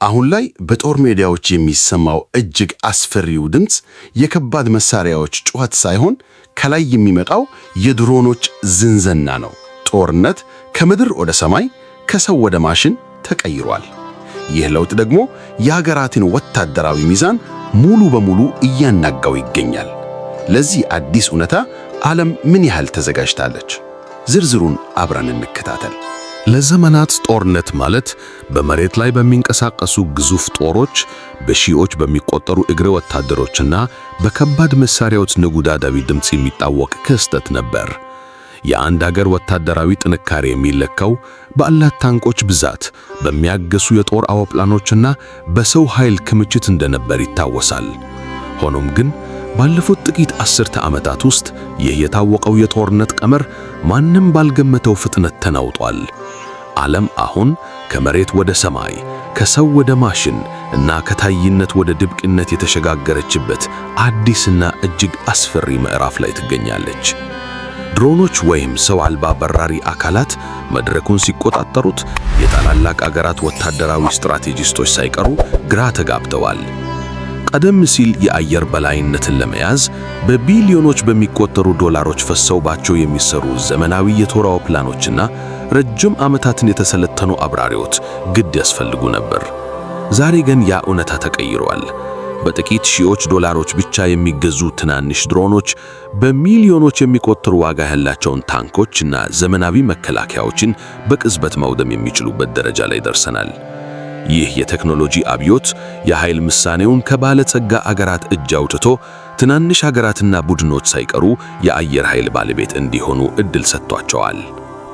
አሁን ላይ በጦር ሜዳዎች የሚሰማው እጅግ አስፈሪው ድምፅ የከባድ መሳሪያዎች ጩኸት ሳይሆን ከላይ የሚመጣው የድሮኖች ዝንዘና ነው። ጦርነት ከምድር ወደ ሰማይ፣ ከሰው ወደ ማሽን ተቀይሯል። ይህ ለውጥ ደግሞ የሀገራትን ወታደራዊ ሚዛን ሙሉ በሙሉ እያናጋው ይገኛል። ለዚህ አዲስ እውነታ ዓለም ምን ያህል ተዘጋጅታለች? ዝርዝሩን አብረን እንከታተል። ለዘመናት ጦርነት ማለት በመሬት ላይ በሚንቀሳቀሱ ግዙፍ ጦሮች፣ በሺዎች በሚቆጠሩ እግረ ወታደሮችና በከባድ መሳሪያዎች ንጉዳዳዊ ድምፅ የሚታወቅ ክስተት ነበር። የአንድ አገር ወታደራዊ ጥንካሬ የሚለካው ባላት ታንኮች ብዛት፣ በሚያገሱ የጦር አውሮፕላኖችና በሰው ኃይል ክምችት እንደነበር ይታወሳል። ሆኖም ግን ባለፉት ጥቂት አስርተ ዓመታት ውስጥ ይህ የታወቀው የጦርነት ቀመር ማንም ባልገመተው ፍጥነት ተናውጧል። ዓለም አሁን ከመሬት ወደ ሰማይ፣ ከሰው ወደ ማሽን እና ከታይነት ወደ ድብቅነት የተሸጋገረችበት አዲስና እጅግ አስፈሪ ምዕራፍ ላይ ትገኛለች። ድሮኖች ወይም ሰው አልባ በራሪ አካላት መድረኩን ሲቆጣጠሩት የታላላቅ አገራት ወታደራዊ ስትራቴጂስቶች ሳይቀሩ ግራ ተጋብተዋል። ቀደም ሲል የአየር በላይነትን ለመያዝ በቢሊዮኖች በሚቆጠሩ ዶላሮች ፈሰውባቸው የሚሰሩ ዘመናዊ የጦር አውሮፕላኖችና ረጅም ዓመታትን የተሰለጠኑ አብራሪዎች ግድ ያስፈልጉ ነበር። ዛሬ ግን ያ እውነታ ተቀይሯል። በጥቂት ሺዎች ዶላሮች ብቻ የሚገዙ ትናንሽ ድሮኖች በሚሊዮኖች የሚቆጠሩ ዋጋ ያላቸውን ታንኮችና ዘመናዊ መከላከያዎችን በቅጽበት ማውደም የሚችሉበት ደረጃ ላይ ደርሰናል። ይህ የቴክኖሎጂ አብዮት የኃይል ምሳኔውን ከባለጸጋ አገራት እጅ አውጥቶ ትናንሽ አገራትና ቡድኖች ሳይቀሩ የአየር ኃይል ባለቤት እንዲሆኑ ዕድል ሰጥቷቸዋል።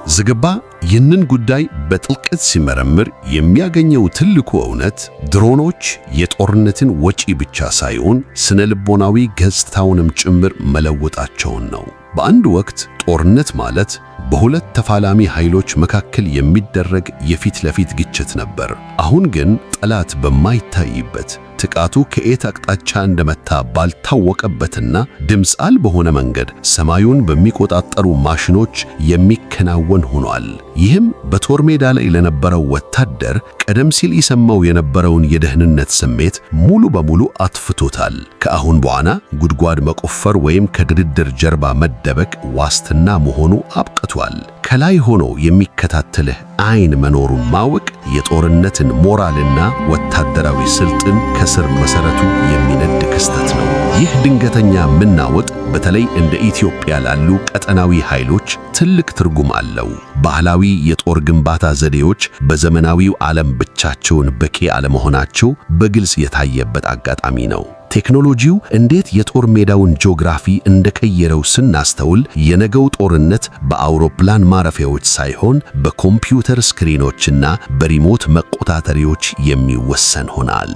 ዝግባ ይህንን ጉዳይ በጥልቀት ሲመረምር የሚያገኘው ትልቁ እውነት ድሮኖች የጦርነትን ወጪ ብቻ ሳይሆን ስነ ልቦናዊ ገጽታውንም ጭምር መለወጣቸውን ነው። በአንድ ወቅት ጦርነት ማለት በሁለት ተፋላሚ ኃይሎች መካከል የሚደረግ የፊት ለፊት ግጭት ነበር። አሁን ግን ጠላት በማይታይበት ጥቃቱ ከየት አቅጣጫ እንደመታ ባልታወቀበትና ድምፅ አልባ በሆነ መንገድ ሰማዩን በሚቆጣጠሩ ማሽኖች የሚከናወን ሆኗል። ይህም በጦር ሜዳ ላይ ለነበረው ወታደር ቀደም ሲል ይሰማው የነበረውን የደህንነት ስሜት ሙሉ በሙሉ አጥፍቶታል። ከአሁን በኋላ ጉድጓድ መቆፈር ወይም ከድርድር ጀርባ መደበቅ ዋስትና መሆኑ አብቅቷል። ከላይ ሆኖ የሚከታተልህ አይን መኖሩን ማወቅ የጦርነትን ሞራልና ወታደራዊ ስልትን ከስር መሰረቱ የሚነድ ክስተት ነው። ይህ ድንገተኛ መናወጥ በተለይ እንደ ኢትዮጵያ ላሉ ቀጠናዊ ኃይሎች ትልቅ ትርጉም አለው። ባህላዊ የጦር ግንባታ ዘዴዎች በዘመናዊው ዓለም ብቻቸውን በቂ አለመሆናቸው በግልጽ የታየበት አጋጣሚ ነው። ቴክኖሎጂው እንዴት የጦር ሜዳውን ጂኦግራፊ እንደቀየረው ስናስተውል የነገው ጦርነት በአውሮፕላን ማረፊያዎች ሳይሆን በኮምፒውተር ስክሪኖችና በሪሞት መቆጣጠሪያዎች የሚወሰን ሆናል።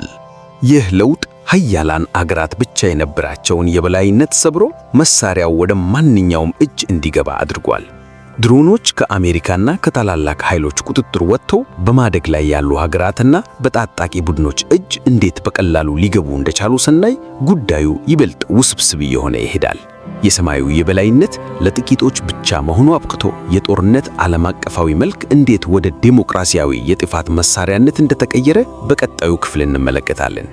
ይህ ለውጥ ኃያላን አገራት ብቻ የነበራቸውን የበላይነት ሰብሮ መሳሪያው ወደ ማንኛውም እጅ እንዲገባ አድርጓል። ድሮኖች ከአሜሪካና ከታላላቅ ኃይሎች ቁጥጥር ወጥተው በማደግ ላይ ያሉ ሀገራትና በታጣቂ ቡድኖች እጅ እንዴት በቀላሉ ሊገቡ እንደቻሉ ስናይ ጉዳዩ ይበልጥ ውስብስብ እየሆነ ይሄዳል። የሰማዩ የበላይነት ለጥቂቶች ብቻ መሆኑ አብቅቶ የጦርነት ዓለም አቀፋዊ መልክ እንዴት ወደ ዴሞክራሲያዊ የጥፋት መሳሪያነት እንደተቀየረ በቀጣዩ ክፍል እንመለከታለን።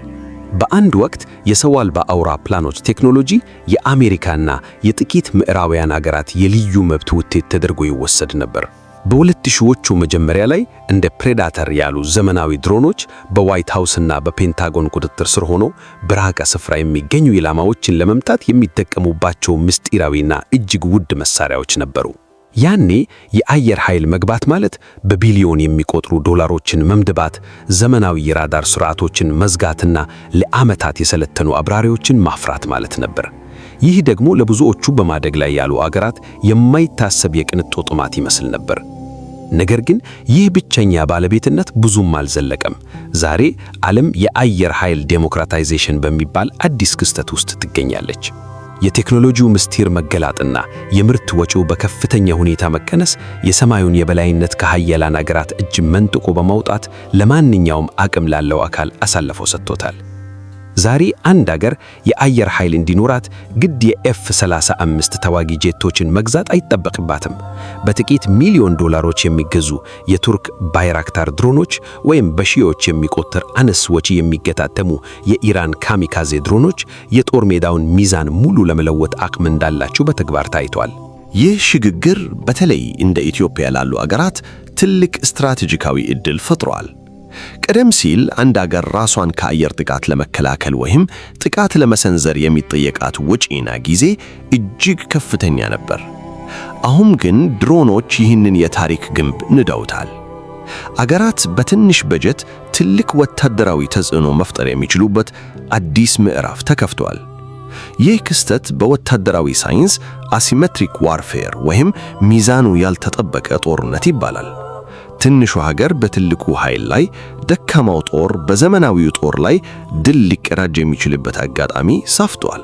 በአንድ ወቅት የሰው አልባ አውሮፕላኖች ቴክኖሎጂ የአሜሪካና የጥቂት ምዕራባውያን አገራት የልዩ መብት ውጤት ተደርጎ ይወሰድ ነበር። በ2000ዎቹ መጀመሪያ ላይ እንደ ፕሬዳተር ያሉ ዘመናዊ ድሮኖች በዋይት ሃውስና በፔንታጎን ቁጥጥር ስር ሆኖ በራቀ ስፍራ የሚገኙ ኢላማዎችን ለመምታት የሚጠቀሙባቸው ምስጢራዊና እጅግ ውድ መሳሪያዎች ነበሩ። ያኔ የአየር ኃይል መግባት ማለት በቢሊዮን የሚቆጥሩ ዶላሮችን መምደባት፣ ዘመናዊ የራዳር ስርዓቶችን መዝጋትና ለዓመታት የሰለጠኑ አብራሪዎችን ማፍራት ማለት ነበር። ይህ ደግሞ ለብዙዎቹ በማደግ ላይ ያሉ አገራት የማይታሰብ የቅንጦት ጥማት ይመስል ነበር። ነገር ግን ይህ ብቸኛ ባለቤትነት ብዙም አልዘለቀም። ዛሬ ዓለም የአየር ኃይል ዴሞክራታይዜሽን በሚባል አዲስ ክስተት ውስጥ ትገኛለች። የቴክኖሎጂው ምስጢር መገላጥና የምርት ወጪው በከፍተኛ ሁኔታ መቀነስ የሰማዩን የበላይነት ከኃያላን አገራት እጅ መንጥቆ በማውጣት ለማንኛውም አቅም ላለው አካል አሳልፎ ሰጥቶታል። ዛሬ አንድ አገር የአየር ኃይል እንዲኖራት ግድ የኤፍ-35 ተዋጊ ጄቶችን መግዛት አይጠበቅባትም። በጥቂት ሚሊዮን ዶላሮች የሚገዙ የቱርክ ባይራክታር ድሮኖች ወይም በሺዎች የሚቆጠር አነስ ወጪ የሚገጣጠሙ የኢራን ካሚካዜ ድሮኖች የጦር ሜዳውን ሚዛን ሙሉ ለመለወጥ አቅም እንዳላቸው በተግባር ታይቷል። ይህ ሽግግር በተለይ እንደ ኢትዮጵያ ላሉ አገራት ትልቅ ስትራቴጂካዊ ዕድል ፈጥሯል። ቀደም ሲል አንድ አገር ራሷን ከአየር ጥቃት ለመከላከል ወይም ጥቃት ለመሰንዘር የሚጠየቃት ወጪና ጊዜ እጅግ ከፍተኛ ነበር። አሁን ግን ድሮኖች ይህንን የታሪክ ግንብ ንደውታል። አገራት በትንሽ በጀት ትልቅ ወታደራዊ ተጽዕኖ መፍጠር የሚችሉበት አዲስ ምዕራፍ ተከፍቷል። ይህ ክስተት በወታደራዊ ሳይንስ አሲሜትሪክ ዋርፌር ወይም ሚዛኑ ያልተጠበቀ ጦርነት ይባላል። ትንሹ ሀገር በትልቁ ኃይል ላይ፣ ደካማው ጦር በዘመናዊው ጦር ላይ ድል ሊቀዳጅ የሚችልበት አጋጣሚ ሰፍቷል።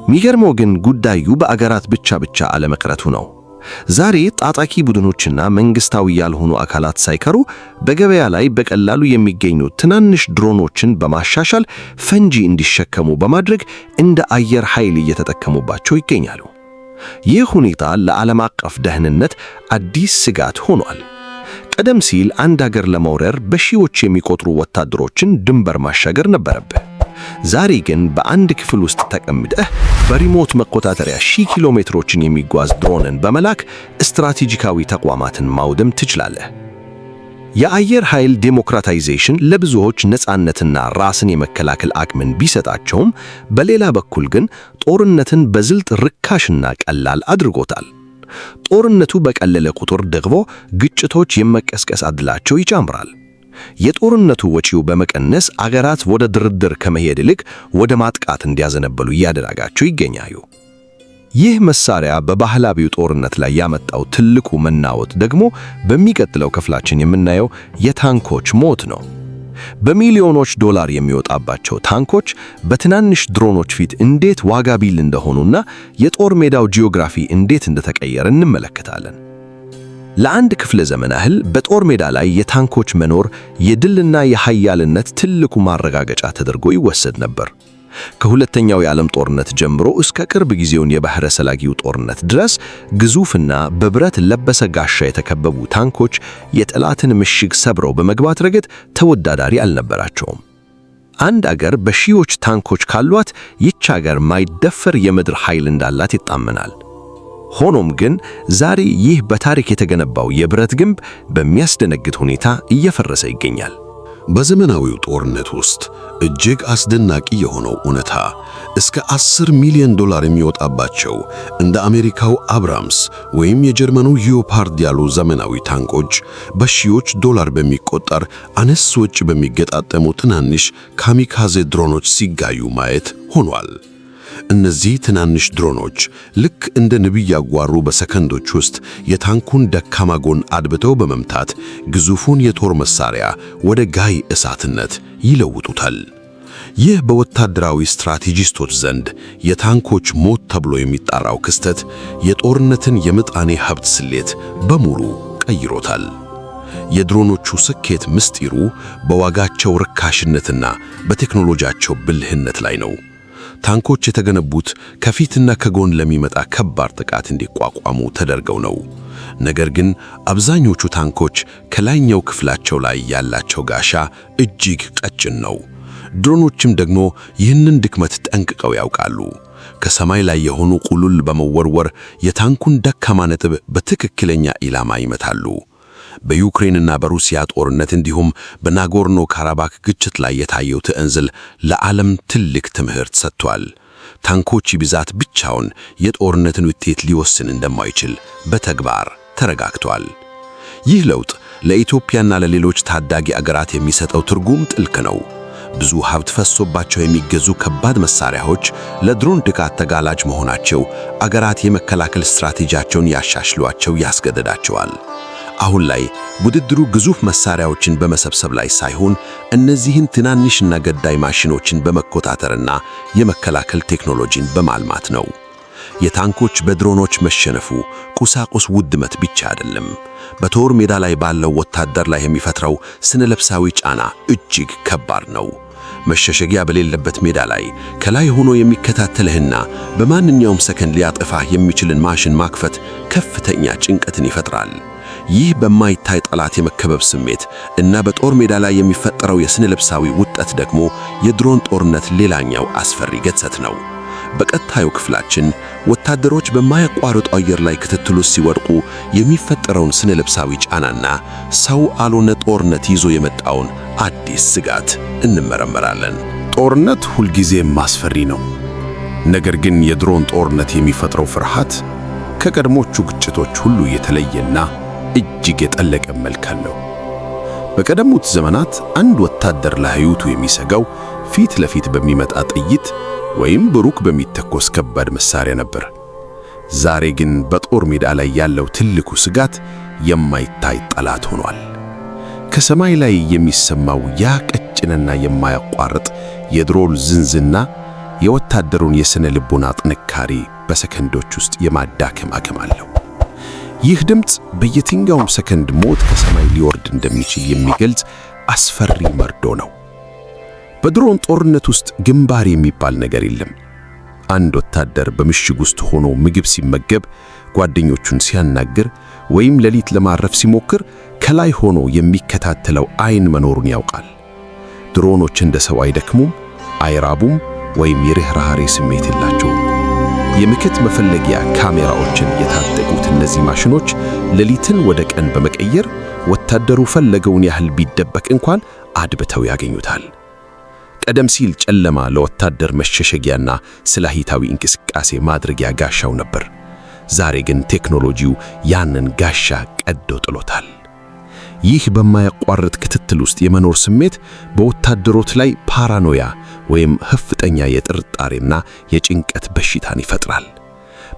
የሚገርመው ግን ጉዳዩ በአገራት ብቻ አለመቅረቱ ነው። ዛሬ ታጣቂ ቡድኖችና መንግስታዊ ያልሆኑ አካላት ሳይቀሩ በገበያ ላይ በቀላሉ የሚገኙ ትናንሽ ድሮኖችን በማሻሻል ፈንጂ እንዲሸከሙ በማድረግ እንደ አየር ኃይል እየተጠቀሙባቸው ይገኛሉ። ይህ ሁኔታ ለዓለም አቀፍ ደህንነት አዲስ ስጋት ሆኗል። ቀደም ሲል አንድ አገር ለመውረር በሺዎች የሚቆጠሩ ወታደሮችን ድንበር ማሻገር ነበረብህ። ዛሬ ግን በአንድ ክፍል ውስጥ ተቀምጠህ በሪሞት መቆጣጠሪያ ሺህ ኪሎ ሜትሮችን የሚጓዝ ድሮንን በመላክ ስትራቴጂካዊ ተቋማትን ማውደም ትችላለህ። የአየር ኃይል ዴሞክራታይዜሽን ለብዙዎች ነፃነትና ራስን የመከላከል አቅምን ቢሰጣቸውም፣ በሌላ በኩል ግን ጦርነትን በዝልጥ ርካሽና ቀላል አድርጎታል። ጦርነቱ በቀለለ ቁጥር ደግሞ ግጭቶች የመቀስቀስ ዕድላቸው ይጨምራል። የጦርነቱ ወጪው በመቀነስ አገራት ወደ ድርድር ከመሄድ ይልቅ ወደ ማጥቃት እንዲያዘነበሉ እያደረጋቸው ይገኛሉ። ይህ መሳሪያ በባህላዊው ጦርነት ላይ ያመጣው ትልቁ መናወጥ ደግሞ በሚቀጥለው ክፍላችን የምናየው የታንኮች ሞት ነው። በሚሊዮኖች ዶላር የሚወጣባቸው ታንኮች በትናንሽ ድሮኖች ፊት እንዴት ዋጋ ቢል እንደሆኑና የጦር ሜዳው ጂኦግራፊ እንዴት እንደተቀየረ እንመለከታለን። ለአንድ ክፍለ ዘመን ያህል በጦር ሜዳ ላይ የታንኮች መኖር የድልና የኃያልነት ትልቁ ማረጋገጫ ተደርጎ ይወሰድ ነበር። ከሁለተኛው የዓለም ጦርነት ጀምሮ እስከ ቅርብ ጊዜውን የባሕረ ሰላጊው ጦርነት ድረስ ግዙፍና በብረት ለበሰ ጋሻ የተከበቡ ታንኮች የጠላትን ምሽግ ሰብረው በመግባት ረገድ ተወዳዳሪ አልነበራቸውም። አንድ አገር በሺዎች ታንኮች ካሏት ይህች አገር ማይደፈር የምድር ኃይል እንዳላት ይታመናል። ሆኖም ግን ዛሬ ይህ በታሪክ የተገነባው የብረት ግንብ በሚያስደነግጥ ሁኔታ እየፈረሰ ይገኛል። በዘመናዊው ጦርነት ውስጥ እጅግ አስደናቂ የሆነው እውነታ እስከ 10 ሚሊዮን ዶላር የሚወጣባቸው እንደ አሜሪካው አብራምስ ወይም የጀርመኑ ሊዮፓርድ ያሉ ዘመናዊ ታንኮች በሺዎች ዶላር በሚቆጠር አነስ ወጪ በሚገጣጠሙ ትናንሽ ካሚካዜ ድሮኖች ሲጋዩ ማየት ሆኗል። እነዚህ ትናንሽ ድሮኖች ልክ እንደ ንብ ያጓሩ በሰከንዶች ውስጥ የታንኩን ደካማ ጎን አድብተው በመምታት ግዙፉን የጦር መሳሪያ ወደ ጋይ እሳትነት ይለውጡታል። ይህ በወታደራዊ ስትራቴጂስቶች ዘንድ የታንኮች ሞት ተብሎ የሚጠራው ክስተት የጦርነትን የምጣኔ ሀብት ስሌት በሙሉ ቀይሮታል። የድሮኖቹ ስኬት ምስጢሩ በዋጋቸው ርካሽነትና በቴክኖሎጂያቸው ብልህነት ላይ ነው። ታንኮች የተገነቡት ከፊትና ከጎን ለሚመጣ ከባድ ጥቃት እንዲቋቋሙ ተደርገው ነው። ነገር ግን አብዛኞቹ ታንኮች ከላይኛው ክፍላቸው ላይ ያላቸው ጋሻ እጅግ ቀጭን ነው። ድሮኖችም ደግሞ ይህንን ድክመት ጠንቅቀው ያውቃሉ። ከሰማይ ላይ የሆኑ ቁልል በመወርወር የታንኩን ደካማ ነጥብ በትክክለኛ ኢላማ ይመታሉ። በዩክሬንና በሩሲያ ጦርነት እንዲሁም በናጎርኖ ካራባክ ግጭት ላይ የታየው ትዕንዝል ለዓለም ትልቅ ትምህርት ሰጥቷል። ታንኮች ብዛት ብቻውን የጦርነትን ውጤት ሊወስን እንደማይችል በተግባር ተረጋግቷል። ይህ ለውጥ ለኢትዮጵያና ለሌሎች ታዳጊ አገራት የሚሰጠው ትርጉም ጥልቅ ነው። ብዙ ሀብት ፈሶባቸው የሚገዙ ከባድ መሳሪያዎች ለድሮን ጥቃት ተጋላጭ መሆናቸው አገራት የመከላከል ስትራቴጂያቸውን ያሻሽሏቸው ያስገድዳቸዋል። አሁን ላይ ውድድሩ ግዙፍ መሳሪያዎችን በመሰብሰብ ላይ ሳይሆን እነዚህን ትናንሽና ገዳይ ማሽኖችን በመቆጣጠርና የመከላከል ቴክኖሎጂን በማልማት ነው። የታንኮች በድሮኖች መሸነፉ ቁሳቁስ ውድመት ብቻ አይደለም፣ በጦር ሜዳ ላይ ባለው ወታደር ላይ የሚፈጥረው ስነ ልብሳዊ ጫና እጅግ ከባድ ነው። መሸሸጊያ በሌለበት ሜዳ ላይ ከላይ ሆኖ የሚከታተልህና በማንኛውም ሰከንድ ሊያጠፋህ የሚችልን ማሽን ማክፈት ከፍተኛ ጭንቀትን ይፈጥራል። ይህ በማይታይ ጠላት የመከበብ ስሜት እና በጦር ሜዳ ላይ የሚፈጠረው የስነ ልብሳዊ ውጠት ደግሞ የድሮን ጦርነት ሌላኛው አስፈሪ ገጽታ ነው። በቀጣዩ ክፍላችን ወታደሮች በማያቋርጡ አየር ላይ ክትትል ውስጥ ሲወድቁ የሚፈጠረውን ስነ ልብሳዊ ጫናና ሰው አልሆነ ጦርነት ይዞ የመጣውን አዲስ ስጋት እንመረምራለን። ጦርነት ሁልጊዜም አስፈሪ ነው። ነገር ግን የድሮን ጦርነት የሚፈጥረው ፍርሃት ከቀድሞቹ ግጭቶች ሁሉ የተለየና እጅግ የጠለቀ መልክ አለው። በቀደሙት ዘመናት አንድ ወታደር ለሕይወቱ የሚሰጋው ፊት ለፊት በሚመጣ ጥይት ወይም በሩቅ በሚተኮስ ከባድ መሳሪያ ነበር። ዛሬ ግን በጦር ሜዳ ላይ ያለው ትልቁ ስጋት የማይታይ ጠላት ሆኗል። ከሰማይ ላይ የሚሰማው ያ ቀጭንና የማያቋርጥ የድሮን ዝንዝና የወታደሩን የስነ ልቦና ጥንካሬ በሰከንዶች ውስጥ የማዳከም አቅም አለው። ይህ ድምፅ በየትኛውም ሰከንድ ሞት ከሰማይ ሊወርድ እንደሚችል የሚገልጽ አስፈሪ መርዶ ነው። በድሮን ጦርነት ውስጥ ግንባር የሚባል ነገር የለም። አንድ ወታደር በምሽግ ውስጥ ሆኖ ምግብ ሲመገብ፣ ጓደኞቹን ሲያናግር ወይም ሌሊት ለማረፍ ሲሞክር ከላይ ሆኖ የሚከታተለው ዓይን መኖሩን ያውቃል። ድሮኖች እንደ ሰው አይደክሙም፣ አይራቡም ወይም የርህራሄ ስሜት የላቸውም። የምክት መፈለጊያ ካሜራዎችን የታጠቁት እነዚህ ማሽኖች ሌሊትን ወደ ቀን በመቀየር ወታደሩ ፈለገውን ያህል ቢደበቅ እንኳን አድብተው ያገኙታል። ቀደም ሲል ጨለማ ለወታደር መሸሸጊያና ስላሂታዊ እንቅስቃሴ ማድረጊያ ጋሻው ነበር። ዛሬ ግን ቴክኖሎጂው ያንን ጋሻ ቀዶ ጥሎታል። ይህ በማያቋርጥ ክትትል ውስጥ የመኖር ስሜት በወታደሮች ላይ ፓራኖያ ወይም ከፍተኛ የጥርጣሬና የጭንቀት በሽታን ይፈጥራል።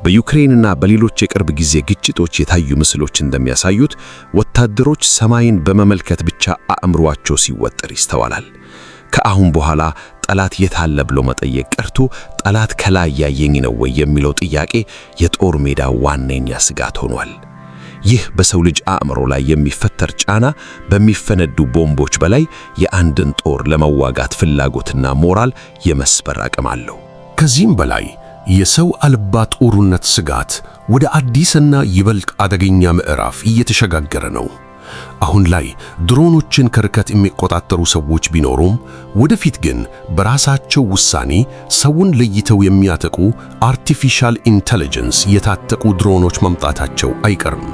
በዩክሬንና በሌሎች የቅርብ ጊዜ ግጭቶች የታዩ ምስሎች እንደሚያሳዩት ወታደሮች ሰማይን በመመልከት ብቻ አእምሯቸው ሲወጠር ይስተዋላል። ከአሁን በኋላ ጠላት የት አለ ብሎ መጠየቅ ቀርቶ ጠላት ከላይ ያየኝ ነው ወይ የሚለው ጥያቄ የጦር ሜዳ ዋነኛ ስጋት ሆኗል። ይህ በሰው ልጅ አእምሮ ላይ የሚፈጠር ጫና በሚፈነዱ ቦምቦች በላይ የአንድን ጦር ለመዋጋት ፍላጎትና ሞራል የመስበር አቅም አለው። ከዚህም በላይ የሰው አልባ ጦርነት ስጋት ወደ አዲስና ይበልጥ አደገኛ ምዕራፍ እየተሸጋገረ ነው። አሁን ላይ ድሮኖችን ከርቀት የሚቆጣጠሩ ሰዎች ቢኖሩም ወደፊት ግን በራሳቸው ውሳኔ ሰውን ለይተው የሚያጠቁ አርቲፊሻል ኢንተለጀንስ የታጠቁ ድሮኖች መምጣታቸው አይቀርም።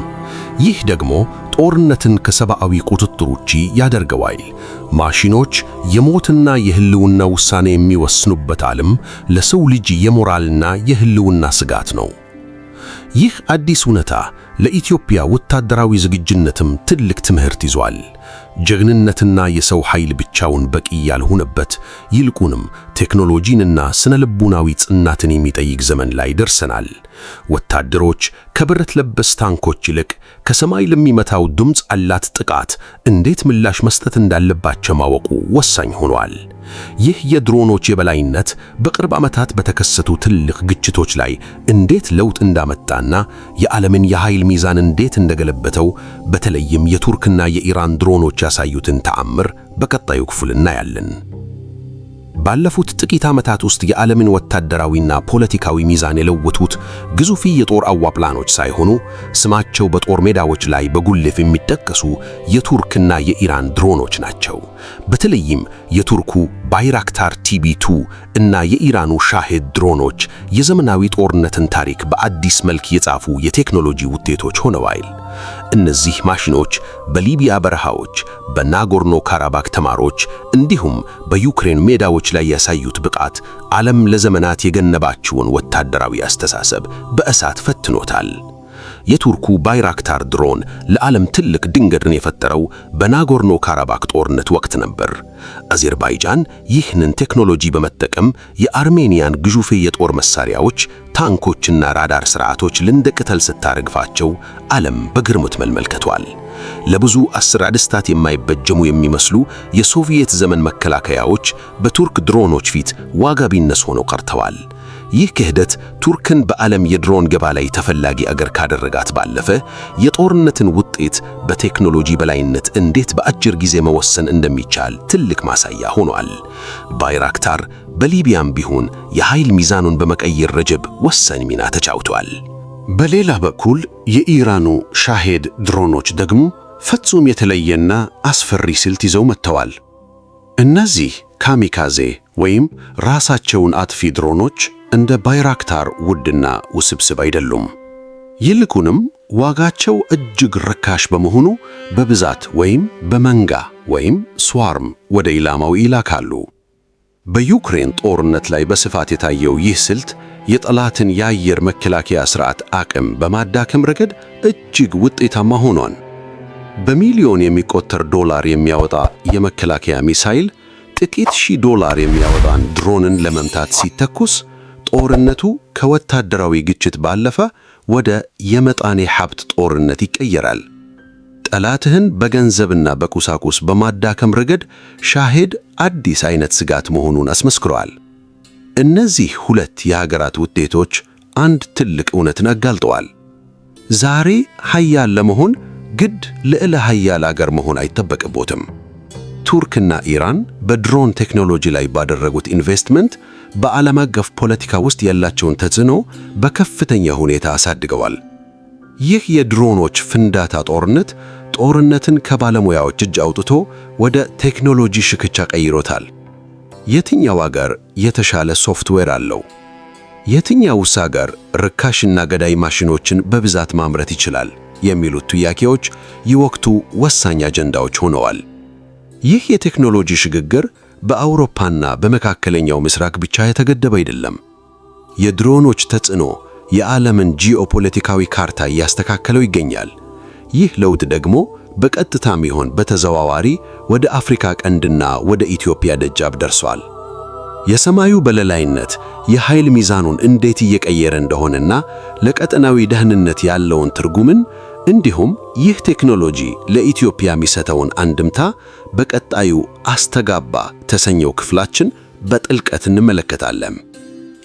ይህ ደግሞ ጦርነትን ከሰብአዊ ቁጥጥር ውጪ ያደርገዋል። ማሽኖች የሞትና የህልውና ውሳኔ የሚወስኑበት ዓለም ለሰው ልጅ የሞራልና የህልውና ስጋት ነው። ይህ አዲስ እውነታ ለኢትዮጵያ ወታደራዊ ዝግጁነትም ትልቅ ትምህርት ይዟል። ጀግንነትና የሰው ኃይል ብቻውን በቂ ያልሆነበት ይልቁንም ቴክኖሎጂንና ስነልቡናዊ ጽናትን የሚጠይቅ ዘመን ላይ ደርሰናል። ወታደሮች ከብረት ለበስ ታንኮች ይልቅ ከሰማይ ለሚመታው ድምፅ አላት ጥቃት እንዴት ምላሽ መስጠት እንዳለባቸው ማወቁ ወሳኝ ሆኗል። ይህ የድሮኖች የበላይነት በቅርብ ዓመታት በተከሰቱ ትልቅ ግጭቶች ላይ እንዴት ለውጥ እንዳመጣና የዓለምን የኃይል ሚዛን እንዴት እንደገለበጠው በተለይም የቱርክና የኢራን ድሮኖች ያሳዩትን ተአምር በቀጣዩ ክፍል እናያለን። ባለፉት ጥቂት ዓመታት ውስጥ የዓለምን ወታደራዊና ፖለቲካዊ ሚዛን የለወጡት ግዙፍ የጦር አውሮፕላኖች ሳይሆኑ ስማቸው በጦር ሜዳዎች ላይ በጉልህ የሚጠቀሱ የቱርክና የኢራን ድሮኖች ናቸው። በተለይም የቱርኩ ባይራክታር ቲቢ2 እና የኢራኑ ሻሄድ ድሮኖች የዘመናዊ ጦርነትን ታሪክ በአዲስ መልክ የጻፉ የቴክኖሎጂ ውጤቶች ሆነዋል። እነዚህ ማሽኖች በሊቢያ በረሃዎች፣ በናጎርኖ ካራባክ ተራሮች እንዲሁም በዩክሬን ሜዳዎች ላይ ያሳዩት ብቃት ዓለም ለዘመናት የገነባቸውን ወታደራዊ አስተሳሰብ በእሳት ፈትኖታል። የቱርኩ ባይራክታር ድሮን ለዓለም ትልቅ ድንገትን የፈጠረው በናጎርኖ ካራባክ ጦርነት ወቅት ነበር። አዘርባይጃን ይህንን ቴክኖሎጂ በመጠቀም የአርሜኒያን ግዙፍ የጦር መሳሪያዎች፣ ታንኮችና ራዳር ስርዓቶች እንደ ቅጠል ስታረግፋቸው ዓለም በግርምት መልከቷል። ለብዙ አስርዓድስታት የማይበጀሙ የሚመስሉ የሶቪየት ዘመን መከላከያዎች በቱርክ ድሮኖች ፊት ዋጋ ቢስ ሆነው ቀርተዋል። ይህ ክህደት ቱርክን በዓለም የድሮን ገበያ ላይ ተፈላጊ አገር ካደረጋት ባለፈ የጦርነትን ውጤት በቴክኖሎጂ በላይነት እንዴት በአጭር ጊዜ መወሰን እንደሚቻል ትልቅ ማሳያ ሆኗል። ባይራክታር በሊቢያም ቢሆን የኃይል ሚዛኑን በመቀየር ረገድ ወሳኝ ሚና ተጫውቷል። በሌላ በኩል የኢራኑ ሻሄድ ድሮኖች ደግሞ ፍጹም የተለየና አስፈሪ ስልት ይዘው መጥተዋል። እነዚህ ካሚካዜ ወይም ራሳቸውን አጥፊ ድሮኖች እንደ ባይራክታር ውድና ውስብስብ አይደሉም። ይልቁንም ዋጋቸው እጅግ ርካሽ በመሆኑ በብዛት ወይም በመንጋ ወይም ስዋርም ወደ ኢላማው ይላካሉ። በዩክሬን ጦርነት ላይ በስፋት የታየው ይህ ስልት የጠላትን የአየር መከላከያ ሥርዓት አቅም በማዳከም ረገድ እጅግ ውጤታማ ሆኗል። በሚሊዮን የሚቆጠር ዶላር የሚያወጣ የመከላከያ ሚሳይል ጥቂት $1000 የሚያወጣን ድሮንን ለመምታት ሲተኩስ ጦርነቱ ከወታደራዊ ግጭት ባለፈ ወደ የመጣኔ ሀብት ጦርነት ይቀየራል። ጠላትህን በገንዘብና በቁሳቁስ በማዳከም ረገድ ሻሄድ አዲስ አይነት ስጋት መሆኑን አስመስክረዋል። እነዚህ ሁለት የሀገራት ውጤቶች አንድ ትልቅ እውነትን አጋልጠዋል። ዛሬ ኃያል ለመሆን ግድ ልዕለ ኃያል አገር መሆን አይጠበቅቦትም። ቱርክና ኢራን በድሮን ቴክኖሎጂ ላይ ባደረጉት ኢንቨስትመንት በዓለም አቀፍ ፖለቲካ ውስጥ ያላቸውን ተጽዕኖ በከፍተኛ ሁኔታ አሳድገዋል። ይህ የድሮኖች ፍንዳታ ጦርነትን ከባለሙያዎች እጅ አውጥቶ ወደ ቴክኖሎጂ ሽኩቻ ቀይሮታል። የትኛው አገር የተሻለ ሶፍትዌር አለው? የትኛውስ አገር ርካሽና ገዳይ ማሽኖችን በብዛት ማምረት ይችላል? የሚሉት ጥያቄዎች የወቅቱ ወሳኝ አጀንዳዎች ሆነዋል። ይህ የቴክኖሎጂ ሽግግር በአውሮፓና በመካከለኛው ምስራቅ ብቻ የተገደበ አይደለም። የድሮኖች ተጽዕኖ የዓለምን ጂኦፖለቲካዊ ካርታ እያስተካከለው ይገኛል። ይህ ለውጥ ደግሞ በቀጥታም ይሁን በተዘዋዋሪ ወደ አፍሪካ ቀንድና ወደ ኢትዮጵያ ደጃፍ ደርሷል። የሰማዩ በለላይነት የኃይል ሚዛኑን እንዴት እየቀየረ እንደሆነና ለቀጠናዊ ደህንነት ያለውን ትርጉምን እንዲሁም ይህ ቴክኖሎጂ ለኢትዮጵያ የሚሰጠውን አንድምታ በቀጣዩ አስተጋባ ተሰኘው ክፍላችን በጥልቀት እንመለከታለን።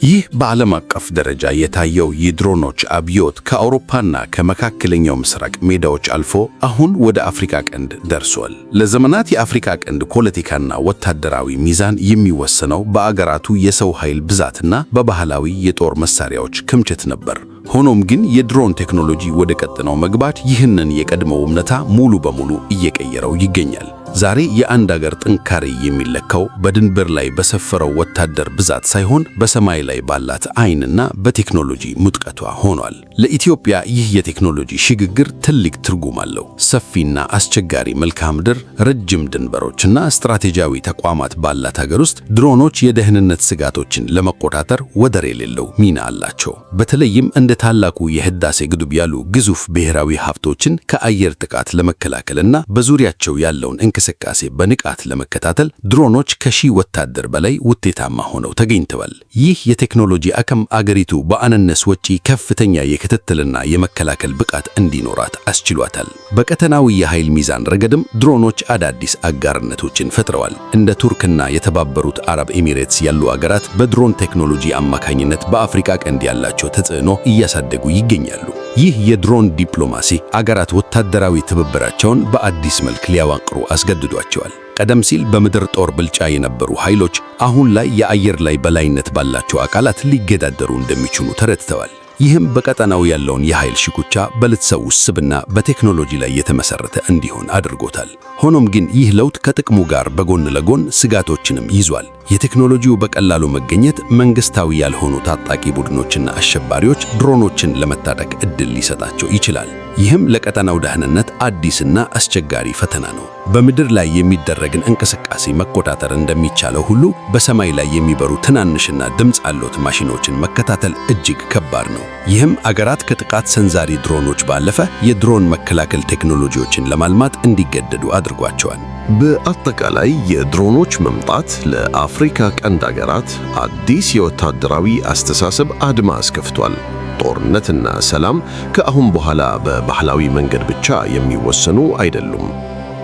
ይህ በዓለም አቀፍ ደረጃ የታየው የድሮኖች አብዮት ከአውሮፓና ከመካከለኛው ምስራቅ ሜዳዎች አልፎ አሁን ወደ አፍሪካ ቀንድ ደርሷል። ለዘመናት የአፍሪካ ቀንድ ፖለቲካና ወታደራዊ ሚዛን የሚወሰነው በአገራቱ የሰው ኃይል ብዛትና በባህላዊ የጦር መሳሪያዎች ክምችት ነበር። ሆኖም ግን የድሮን ቴክኖሎጂ ወደ ቀጠናው መግባት ይህንን የቀድሞው እምነታ ሙሉ በሙሉ እየቀየረው ይገኛል። ዛሬ የአንድ አገር ጥንካሬ የሚለካው በድንበር ላይ በሰፈረው ወታደር ብዛት ሳይሆን በሰማይ ላይ ባላት ዓይንና በቴክኖሎጂ ሙጥቀቷ ሆኗል። ለኢትዮጵያ ይህ የቴክኖሎጂ ሽግግር ትልቅ ትርጉም አለው። ሰፊና አስቸጋሪ መልክዓ ምድር፣ ረጅም ድንበሮችና ስትራቴጂያዊ ተቋማት ባላት ሀገር ውስጥ ድሮኖች የደህንነት ስጋቶችን ለመቆጣጠር ወደር የሌለው ሚና አላቸው። በተለይም እንደ ታላቁ የህዳሴ ግድብ ያሉ ግዙፍ ብሔራዊ ሀብቶችን ከአየር ጥቃት ለመከላከልና በዙሪያቸው ያለውን እንቅስቃሴ በንቃት ለመከታተል ድሮኖች ከሺህ ወታደር በላይ ውጤታማ ሆነው ተገኝተዋል። ይህ የቴክኖሎጂ አቅም አገሪቱ በአነስተኛ ወጪ ከፍተኛ የክትትልና የመከላከል ብቃት እንዲኖራት አስችሏታል። በቀጠናዊ የኃይል ሚዛን ረገድም ድሮኖች አዳዲስ አጋርነቶችን ፈጥረዋል። እንደ ቱርክና የተባበሩት አረብ ኤሚሬትስ ያሉ አገራት በድሮን ቴክኖሎጂ አማካኝነት በአፍሪካ ቀንድ ያላቸው ተጽዕኖ እያሳደጉ ይገኛሉ። ይህ የድሮን ዲፕሎማሲ አገራት ወታደራዊ ትብብራቸውን በአዲስ መልክ ሊያዋቅሩ አስገድዷቸዋል። ቀደም ሲል በምድር ጦር ብልጫ የነበሩ ኃይሎች አሁን ላይ የአየር ላይ በላይነት ባላቸው አካላት ሊገዳደሩ እንደሚችሉ ተረድተዋል። ይህም በቀጠናው ያለውን የኃይል ሽኩቻ በልትሰው ውስብና በቴክኖሎጂ ላይ የተመሰረተ እንዲሆን አድርጎታል። ሆኖም ግን ይህ ለውጥ ከጥቅሙ ጋር በጎን ለጎን ስጋቶችንም ይዟል። የቴክኖሎጂው በቀላሉ መገኘት መንግስታዊ ያልሆኑ ታጣቂ ቡድኖችና አሸባሪዎች ድሮኖችን ለመታጠቅ እድል ሊሰጣቸው ይችላል። ይህም ለቀጠናው ደህንነት አዲስና አስቸጋሪ ፈተና ነው። በምድር ላይ የሚደረግን እንቅስቃሴ መቆጣጠር እንደሚቻለው ሁሉ በሰማይ ላይ የሚበሩ ትናንሽና ድምፅ አልባ ማሽኖችን መከታተል እጅግ ከባድ ነው። ይህም አገራት ከጥቃት ሰንዛሪ ድሮኖች ባለፈ የድሮን መከላከል ቴክኖሎጂዎችን ለማልማት እንዲገደዱ አድርጓቸዋል። በአጠቃላይ የድሮኖች መምጣት ለአፍሪካ ቀንድ አገራት አዲስ የወታደራዊ አስተሳሰብ አድማስ ከፍቷል። ጦርነትና ሰላም ከአሁን በኋላ በባህላዊ መንገድ ብቻ የሚወሰኑ አይደሉም።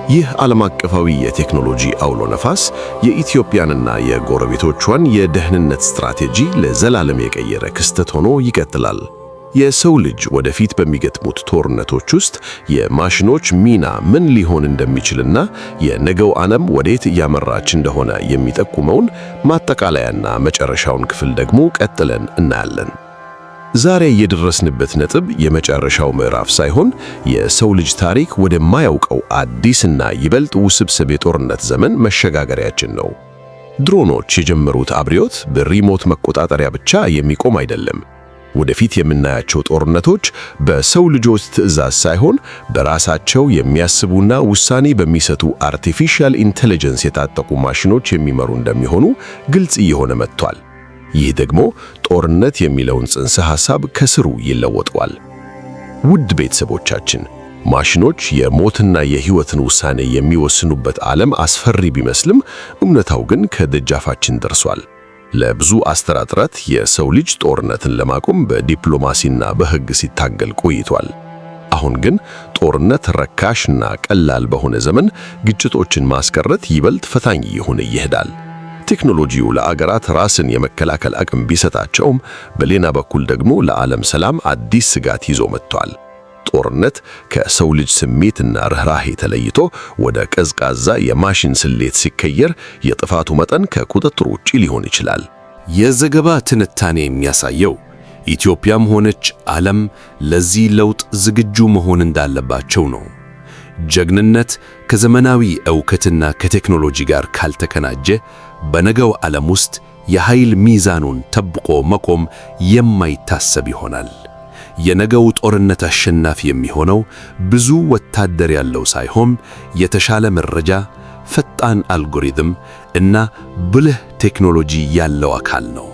ይህ ዓለም አቀፋዊ የቴክኖሎጂ አውሎ ነፋስ የኢትዮጵያንና የጎረቤቶቿን የደህንነት ስትራቴጂ ለዘላለም የቀየረ ክስተት ሆኖ ይቀጥላል። የሰው ልጅ ወደፊት በሚገጥሙት ጦርነቶች ውስጥ የማሽኖች ሚና ምን ሊሆን እንደሚችልና የነገው ዓለም ወዴት እያመራች እንደሆነ የሚጠቁመውን ማጠቃለያና መጨረሻውን ክፍል ደግሞ ቀጥለን እናያለን። ዛሬ የደረስንበት ነጥብ የመጨረሻው ምዕራፍ ሳይሆን የሰው ልጅ ታሪክ ወደማያውቀው አዲስና ይበልጥ ውስብስብ የጦርነት ዘመን መሸጋገሪያችን ነው። ድሮኖች የጀመሩት አብዮት በሪሞት መቆጣጠሪያ ብቻ የሚቆም አይደለም። ወደፊት የምናያቸው ጦርነቶች በሰው ልጆች ትዕዛዝ ሳይሆን በራሳቸው የሚያስቡና ውሳኔ በሚሰጡ አርቲፊሻል ኢንተለጀንስ የታጠቁ ማሽኖች የሚመሩ እንደሚሆኑ ግልጽ እየሆነ መጥቷል። ይህ ደግሞ ጦርነት የሚለውን ጽንሰ ሐሳብ ከስሩ ይለወጠዋል። ውድ ቤተሰቦቻችን፣ ማሽኖች የሞትና የሕይወትን ውሳኔ የሚወስኑበት ዓለም አስፈሪ ቢመስልም እውነታው ግን ከደጃፋችን ደርሷል። ለብዙ አስተራጥረት የሰው ልጅ ጦርነትን ለማቆም በዲፕሎማሲና በሕግ ሲታገል ቆይቷል። አሁን ግን ጦርነት ረካሽና ቀላል በሆነ ዘመን ግጭቶችን ማስቀረት ይበልጥ ፈታኝ እየሆነ ይሄዳል። ቴክኖሎጂው ለአገራት ራስን የመከላከል አቅም ቢሰጣቸውም በሌላ በኩል ደግሞ ለዓለም ሰላም አዲስ ስጋት ይዞ መጥቷል። ጦርነት ከሰው ልጅ ስሜትና ርህራሄ ተለይቶ ወደ ቀዝቃዛ የማሽን ስሌት ሲቀየር የጥፋቱ መጠን ከቁጥጥር ውጪ ሊሆን ይችላል። የዘገባ ትንታኔ የሚያሳየው ኢትዮጵያም ሆነች ዓለም ለዚህ ለውጥ ዝግጁ መሆን እንዳለባቸው ነው። ጀግንነት ከዘመናዊ ዕውቀትና ከቴክኖሎጂ ጋር ካልተቀናጀ በነገው ዓለም ውስጥ የኃይል ሚዛኑን ጠብቆ መቆም የማይታሰብ ይሆናል። የነገው ጦርነት አሸናፊ የሚሆነው ብዙ ወታደር ያለው ሳይሆን የተሻለ መረጃ፣ ፈጣን አልጎሪትም እና ብልህ ቴክኖሎጂ ያለው አካል ነው።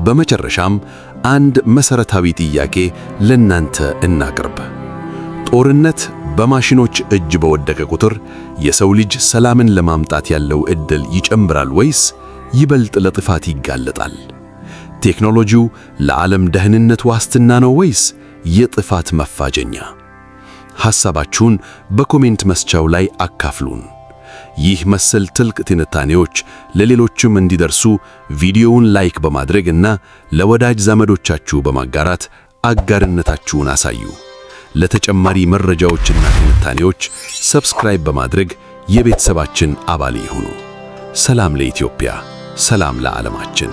በመጨረሻም አንድ መሰረታዊ ጥያቄ ለናንተ እናቅርብ። ጦርነት በማሽኖች እጅ በወደቀ ቁጥር የሰው ልጅ ሰላምን ለማምጣት ያለው ዕድል ይጨምራል ወይስ ይበልጥ ለጥፋት ይጋለጣል? ቴክኖሎጂው ለዓለም ደህንነት ዋስትና ነው ወይስ የጥፋት መፋጀኛ? ሐሳባችሁን በኮሜንት መስጫው ላይ አካፍሉን። ይህ መሰል ጥልቅ ትንታኔዎች ለሌሎችም እንዲደርሱ ቪዲዮውን ላይክ በማድረግ እና ለወዳጅ ዘመዶቻችሁ በማጋራት አጋርነታችሁን አሳዩ። ለተጨማሪ መረጃዎችና ትንታኔዎች ሰብስክራይብ በማድረግ የቤተሰባችን አባል ይሁኑ። ሰላም ለኢትዮጵያ፣ ሰላም ለዓለማችን።